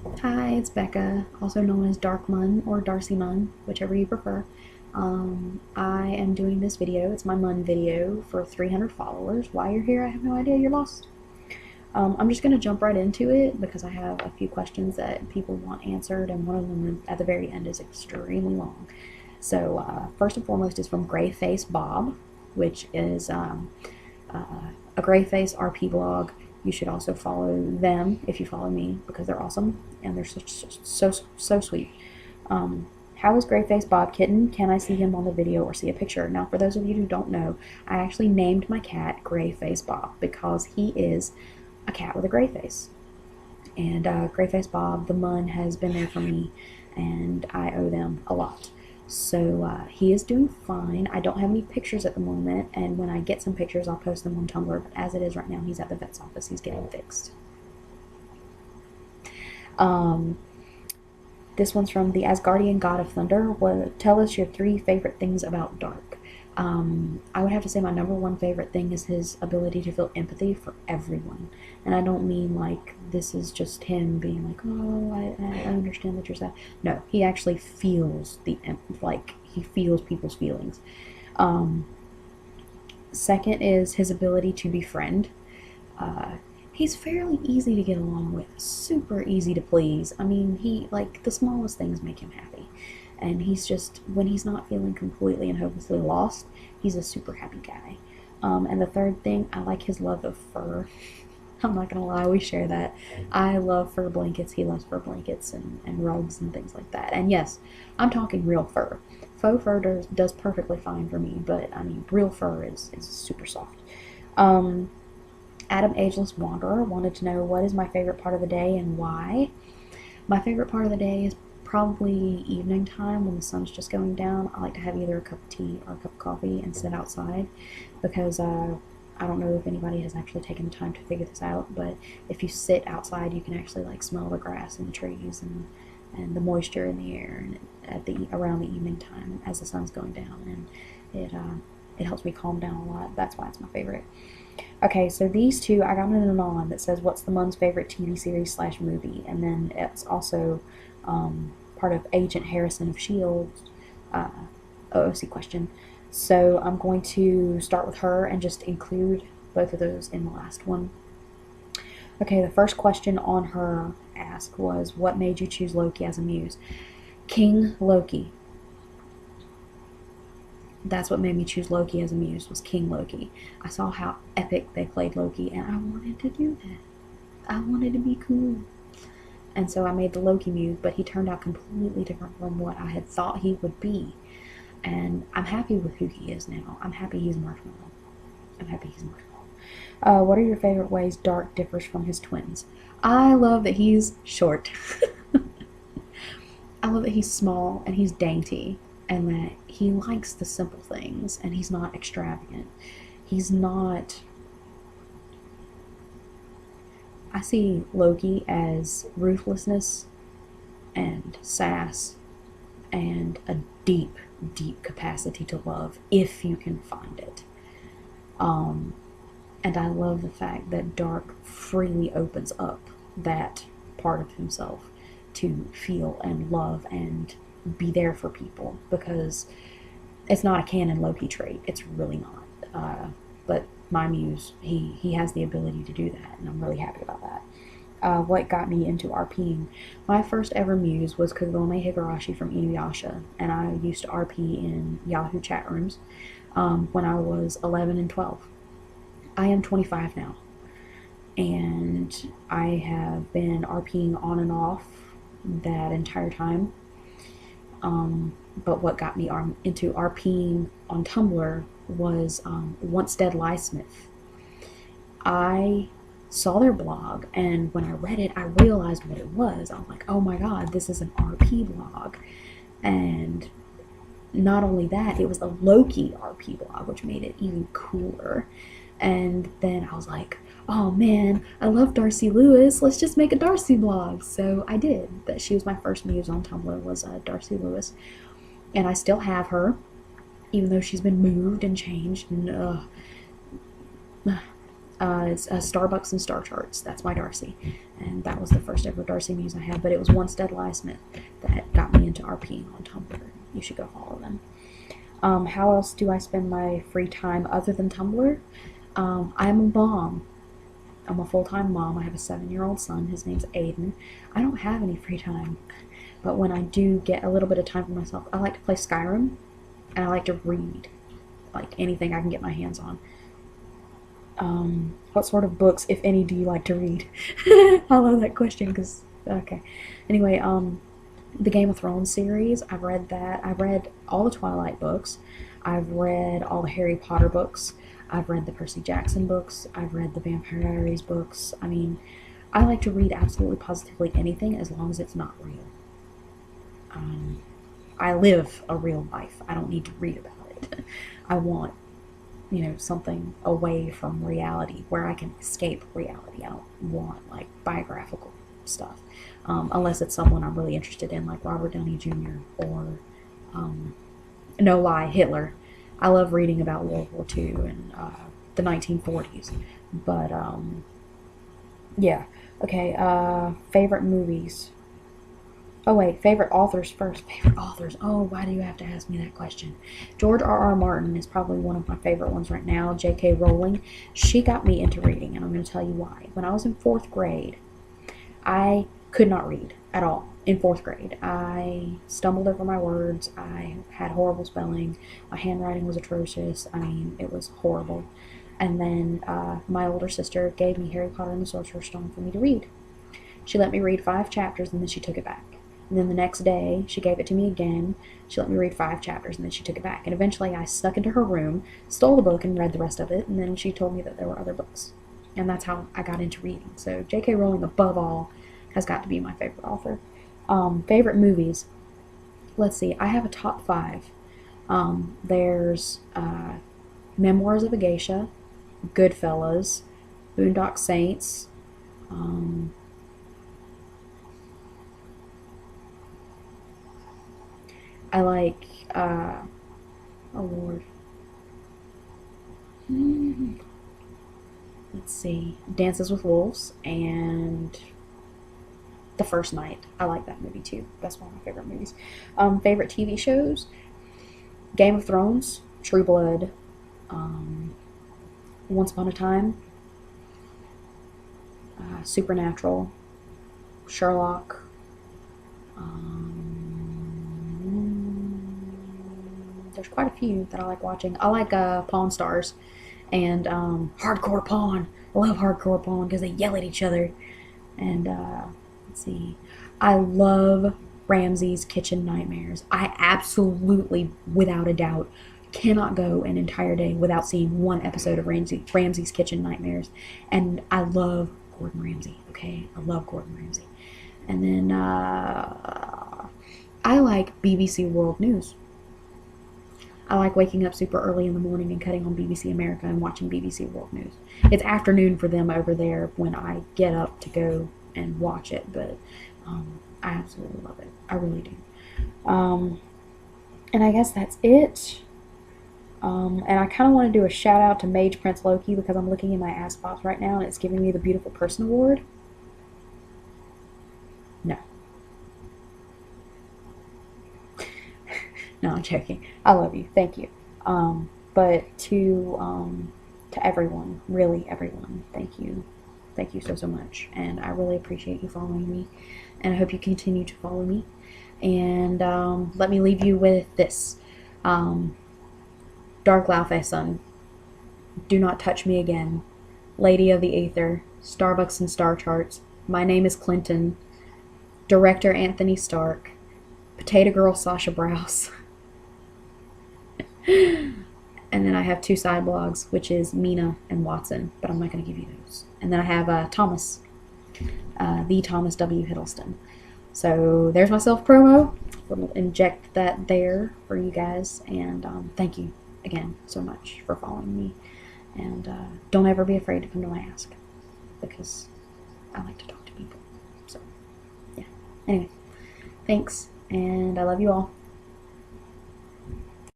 Hi, it's Becca, also known as Dark Mun or Darcy Mun, whichever you prefer. I am doing this video. It's my Mun video for 300 followers. Why you're here, I have no idea. You're lost. I'm just going to jump right into it because I have a few questions that people want answered, and one of them at the very end is extremely long. So, first and foremost is from Grayface Bob, which is a Grayface RP blog. You should also follow them if you follow me because they're awesome and they're so sweet. How is Grayface Bob Kitten? Can I see him on the video or see a picture? Now, for those of you who don't know, I actually named my cat Grayface Bob because he is a cat with a gray face. And Grayface Bob, the Mun, has been there for me, and I owe them a lot. So he is doing fine. I don't have any pictures at the moment, and when I get some pictures, I'll post them on Tumblr. But as it is right now, he's at the vet's office. He's getting fixed. This one's from the Asgardian God of Thunder. Tell us your 3 favorite things about Dark. I would have to say my number 1 favorite thing is his ability to feel empathy for everyone. And I don't mean like this is just him being like, oh, I understand that you're sad. No, he actually feels he feels people's feelings. Second is his ability to befriend. He's fairly easy to get along with, super easy to please. I mean, the smallest things make him happy. And he's just, when he's not feeling completely and hopelessly lost, he's a super happy guy. And the third thing, I like his love of fur. I'm not gonna lie, we share that. I love fur blankets, he loves fur blankets and rugs and things like that. And yes, I'm talking real fur. Faux fur does perfectly fine for me, but I mean, real fur is super soft. Adam Ageless Wanderer wanted to know what is my favorite part of the day and why. My favorite part of the day is probably evening time when the sun's just going down. I like to have either a cup of tea or a cup of coffee and sit outside because I don't know if anybody has actually taken the time to figure this out, but if you sit outside, you can actually like smell the grass and the trees and the moisture in the air and around the evening time as the sun's going down, and it helps me calm down a lot. That's why it's my favorite. Okay, so these two, I got an anon that says, what's the Mun's favorite TV series / movie? And then it's also part of Agent Harrison of S.H.I.E.L.D. OOC question. So I'm going to start with her and just include both of those in the last one. Okay, the first question on her ask was, what made you choose Loki as a muse? King Loki. That's what made me choose Loki as a muse, was King Loki. I saw how epic they played Loki, and I wanted to do that. I wanted to be cool. And so I made the Loki muse, but he turned out completely different from what I had thought he would be. And I'm happy with who he is now. I'm happy he's Marshmallow. What are your favorite ways Dark differs from his twins? I love that he's short. I love that he's small and he's dainty, and that he likes the simple things, and he's not extravagant. He's not... I see Loki as ruthlessness and sass and a deep, deep capacity to love if you can find it. And I love the fact that Dark freely opens up that part of himself to feel and love and be there for people, because it's not a canon Loki trait. It's really not. But my muse, he has the ability to do that, and I'm really happy about that. What got me into RPing? My first ever muse was Kagome Higurashi from Inuyasha, and I used to RP in Yahoo chat rooms when I was 11 and 12. I am 25 now, and I have been RPing on and off that entire time. But what got me into RPing on Tumblr was Once Dead Liesmith. I saw their blog, and when I read it, I realized what it was. I was like, oh my god, this is an RP blog. And not only that, it was a Loki RP blog, which made it even cooler. And then I was like, oh man, I love Darcy Lewis, let's just make a Darcy blog. So I did. That she was my first muse on Tumblr, was Darcy Lewis. And I still have her, even though she's been moved and changed. And It's Starbucks and Star Charts. That's my Darcy. And that was the first ever Darcy muse I had. But it was One Stead Lie Smith that got me into RPing on Tumblr. You should go follow them. How else do I spend my free time other than Tumblr? I'm a mom. I'm a full-time mom. I have a 7-year-old son. His name's Aiden. I don't have any free time. But when I do get a little bit of time for myself, I like to play Skyrim. And I like to read. Like anything I can get my hands on. What sort of books, if any, do you like to read? I love that question because, okay. Anyway, the Game of Thrones series, I've read that. I've read all the Twilight books. I've read all the Harry Potter books. I've read the Percy Jackson books. I've read the Vampire Diaries books. I mean, I like to read absolutely positively anything as long as it's not real. I live a real life. I don't need to read about it. I want, something away from reality where I can escape reality. I don't want, like, biographical stuff. Unless it's someone I'm really interested in, like Robert Downey Jr. or, no lie, Hitler. I love reading about World War II and the 1940s. But, yeah. Okay, favorite movies. Oh, wait, favorite authors first. Favorite authors. Oh, why do you have to ask me that question? George R.R. Martin is probably one of my favorite ones right now. J.K. Rowling. She got me into reading, and I'm going to tell you why. When I was in 4th grade, I could not read at all. In 4th grade, I stumbled over my words. I had horrible spelling. My handwriting was atrocious. I mean, it was horrible. And then my older sister gave me Harry Potter and the Sorcerer's Stone for me to read. She let me read 5 chapters, and then she took it back. And then the next day, she gave it to me again. She let me read 5 chapters, and then she took it back. And eventually, I snuck into her room, stole the book, and read the rest of it. And then she told me that there were other books. And that's how I got into reading. So J.K. Rowling, above all, has got to be my favorite author. Favorite movies. Let's see. I have a top 5. There's Memoirs of a Geisha, Goodfellas, Boondock Saints, I like, oh Lord. Let's see. Dances with Wolves and The First Night. I like that movie too. That's one of my favorite movies. Favorite TV shows? Game of Thrones, True Blood, Once Upon a Time, Supernatural, Sherlock, there's quite a few that I like watching. I like Pawn Stars and Hardcore Pawn. I love Hardcore Pawn because they yell at each other. And let's see. I love Ramsay's Kitchen Nightmares. I absolutely, without a doubt, cannot go an entire day without seeing one episode of Ramsay's Kitchen Nightmares. And I love Gordon Ramsay, okay? I love Gordon Ramsay. And then I like BBC World News. I like waking up super early in the morning and cutting on BBC America and watching BBC World News. It's afternoon for them over there when I get up to go and watch it, but I absolutely love it. I really do. And I guess that's it. And I kind of want to do a shout out to Mage Prince Loki because I'm looking in my ass box right now and it's giving me the Beautiful Person Award. No. No, I'm joking. I love you. Thank you. But to everyone, really everyone, thank you. Thank you so, so much. And I really appreciate you following me. And I hope you continue to follow me. And let me leave you with this. Dark Laufeyson, Do Not Touch Me Again, Lady of the Aether, Starbucks and Star Charts, My Name is Clinton, Director Anthony Stark, Potato Girl Sasha Browse. And then I have 2 side blogs, which is Mina and Watson, but I'm not going to give you those. And then I have Thomas, the Thomas W. Hiddleston. So there's my self-promo. We'll inject that there for you guys. And thank you again so much for following me. And don't ever be afraid to come to my Ask, because I like to talk to people. So, yeah. Anyway, thanks, and I love you all.